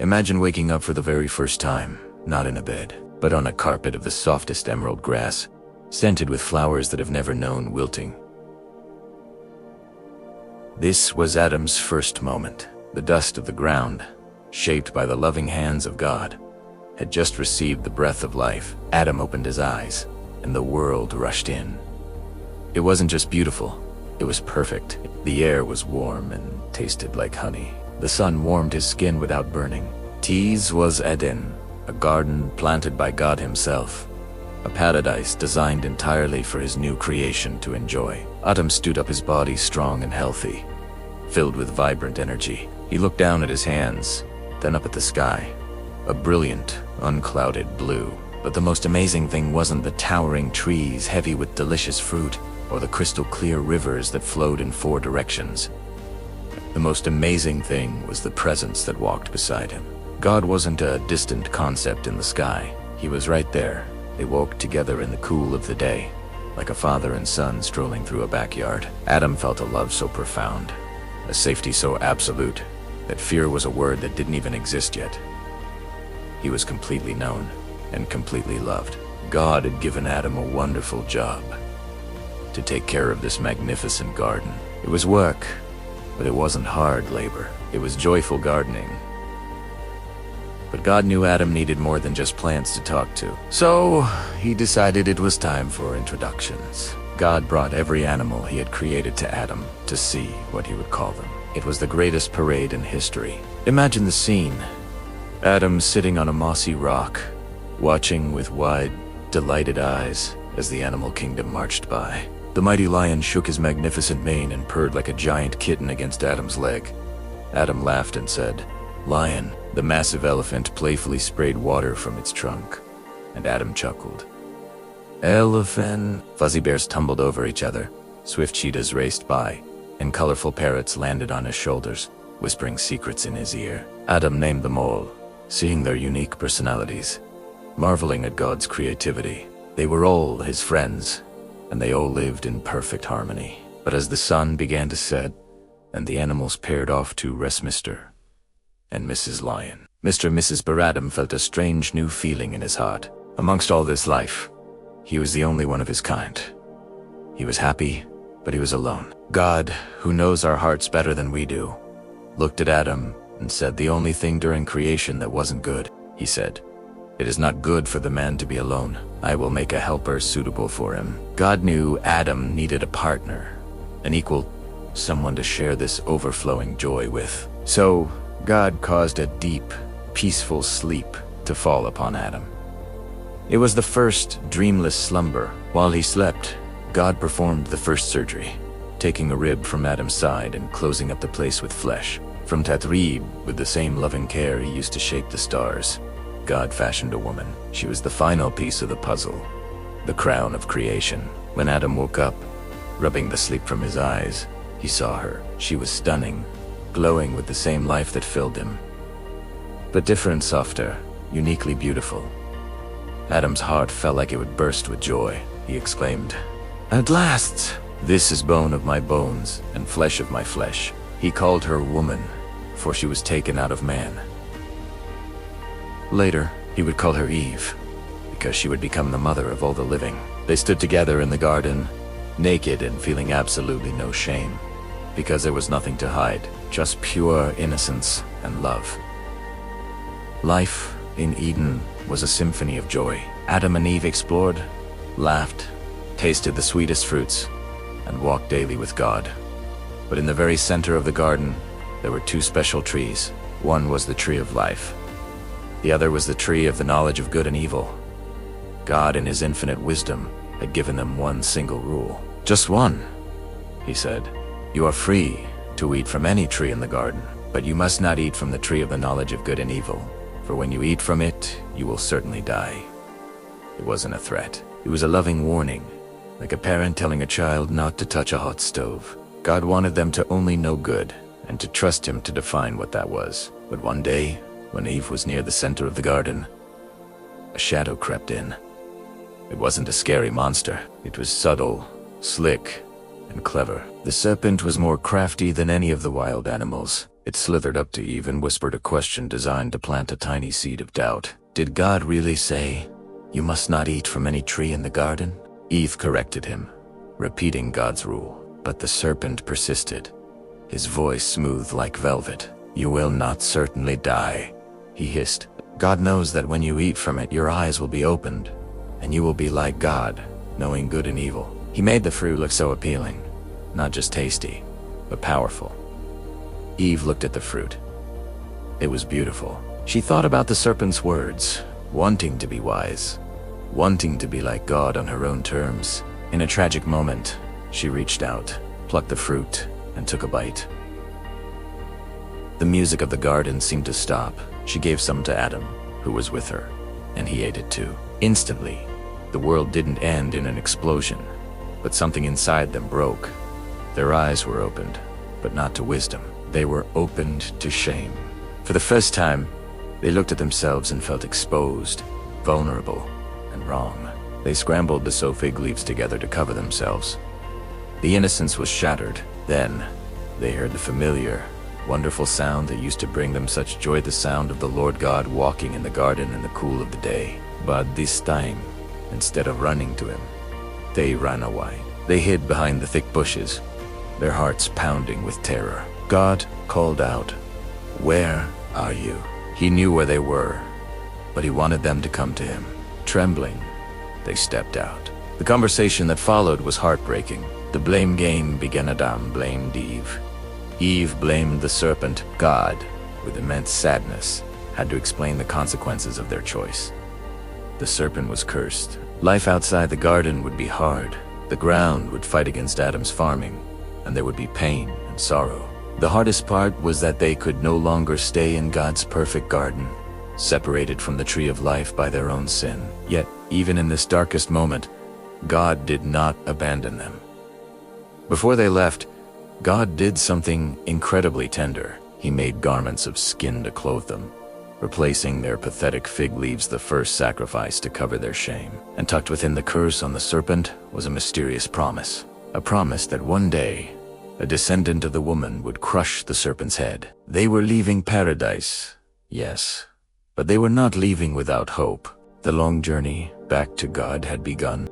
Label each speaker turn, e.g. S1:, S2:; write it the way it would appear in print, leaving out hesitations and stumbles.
S1: Imagine waking up for the very first time, not in a bed, but on a carpet of the softest emerald grass, scented with flowers that have never known wilting. This was Adam's first moment. The dust of the ground, shaped by the loving hands of God, had just received the breath of life. Adam opened his eyes, and the world rushed in. It wasn't just beautiful, it was perfect. The air was warm and tasted like honey. The sun warmed his skin without burning. Tis was Eden, a garden planted by God himself, a paradise designed entirely for his new creation to enjoy. Adam stood up, his body strong and healthy, filled with vibrant energy. He looked down at his hands, then up at the sky, a brilliant, unclouded blue. But the most amazing thing wasn't the towering trees heavy with delicious fruit, or the crystal clear rivers that flowed in 4 directions. The most amazing thing was the presence that walked beside him. God wasn't a distant concept in the sky. He was right there. They woke together in the cool of the day, like a father and son strolling through a backyard. Adam felt a love so profound, a safety so absolute, that fear was a word that didn't even exist yet. He was completely known and completely loved. God had given Adam a wonderful job, to take care of this magnificent garden. It was work, but it wasn't hard labor. It was joyful gardening. But God knew Adam needed more than just plants to talk to. So he decided it was time for introductions. God brought every animal he had created to Adam to see what he would call them. It was the greatest parade in history. Imagine the scene. Adam sitting on a mossy rock, watching with wide, delighted eyes as the animal kingdom marched by. The mighty lion shook his magnificent mane and purred like a giant kitten against Adam's leg. Adam laughed and said, "Lion." The massive elephant playfully sprayed water from its trunk, and Adam chuckled. "Elephant." Fuzzy bears tumbled over each other, swift cheetahs raced by, and colorful parrots landed on his shoulders, whispering secrets in his ear. Adam named them all, seeing their unique personalities, marveling at God's creativity. They were all his friends, and they all lived in perfect harmony. But as the sun began to set, and the animals paired off to rest, Mr. and Mrs. Lion, Mr. and Mrs. Adam felt a strange new feeling in his heart. Amongst all this life, he was the only one of his kind. He was happy, but he was alone. God, who knows our hearts better than we do, looked at Adam and said the only thing during creation that wasn't good. He said, "It is not good for the man to be alone. I will make a helper suitable for him." God knew Adam needed a partner, an equal, someone to share this overflowing joy with. So God caused a deep, peaceful sleep to fall upon Adam. It was the first dreamless slumber. While he slept, God performed the first surgery, taking a rib from Adam's side and closing up the place with flesh. From that rib, with the same loving care he used to shape the stars, God fashioned a woman. She was the final piece of the puzzle, the crown of creation. When Adam woke up, rubbing the sleep from his eyes, he saw her. She was stunning, glowing with the same life that filled him, but different, softer, uniquely beautiful. Adam's heart felt like it would burst with joy. He exclaimed, "At last! This is bone of my bones and flesh of my flesh." He called her woman, for she was taken out of man. Later, he would call her Eve, because she would become the mother of all the living. They stood together in the garden, naked and feeling absolutely no shame, because there was nothing to hide, just pure innocence and love. Life in Eden was a symphony of joy. Adam and Eve explored, laughed, tasted the sweetest fruits, and walked daily with God. But in the very center of the garden, there were 2 special trees. One was the tree of life. The other was the tree of the knowledge of good and evil. God, in his infinite wisdom, had given them one single rule. "Just one," he said. "You are free to eat from any tree in the garden, but you must not eat from the tree of the knowledge of good and evil, for when you eat from it, you will certainly die." It wasn't a threat. It was a loving warning, like a parent telling a child not to touch a hot stove. God wanted them to only know good, and to trust him to define what that was. But one day, when Eve was near the center of the garden, a shadow crept in. It wasn't a scary monster. It was subtle, slick, and clever. The serpent was more crafty than any of the wild animals. It slithered up to Eve and whispered a question designed to plant a tiny seed of doubt. Did God really say, "You must not eat from any tree in the garden"? Eve corrected him, repeating God's rule. But the serpent persisted, his voice smooth like velvet. "You will not certainly die," he hissed. "God knows that when you eat from it, your eyes will be opened, and you will be like God, knowing good and evil." He made the fruit look so appealing, not just tasty, but powerful. Eve looked at the fruit. It was beautiful. She thought about the serpent's words, wanting to be wise, wanting to be like God on her own terms. In a tragic moment, she reached out, plucked the fruit, and took a bite. The music of the garden seemed to stop. She gave some to Adam, who was with her, and he ate it too. Instantly, the world didn't end in an explosion, but something inside them broke. Their eyes were opened, but not to wisdom. They were opened to shame. For the first time, they looked at themselves and felt exposed, vulnerable, and wrong. They scrambled to sew fig leaves together to cover themselves. The innocence was shattered. Then, they heard the familiar, wonderful sound that used to bring them such joy, the sound of the Lord God walking in the garden in the cool of the day. But this time, instead of running to him, they ran away. They hid behind the thick bushes, their hearts pounding with terror. God called out, "Where are you?" He knew where they were, but he wanted them to come to him. Trembling, they stepped out. The conversation that followed was heartbreaking. The blame game began. Adam blamed Eve. Eve blamed the serpent. God, with immense sadness, had to explain the consequences of their choice. The serpent was cursed. Life outside the garden would be hard. The ground would fight against Adam's farming, and there would be pain and sorrow. The hardest part was that they could no longer stay in God's perfect garden, separated from the tree of life by their own sin. Yet, even in this darkest moment, God did not abandon them. Before they left, God did something incredibly tender. He made garments of skin to clothe them, replacing their pathetic fig leaves, the first sacrifice to cover their shame. And tucked within the curse on the serpent was a mysterious promise. A promise that one day, a descendant of the woman would crush the serpent's head. They were leaving paradise, yes, but they were not leaving without hope. The long journey back to God had begun.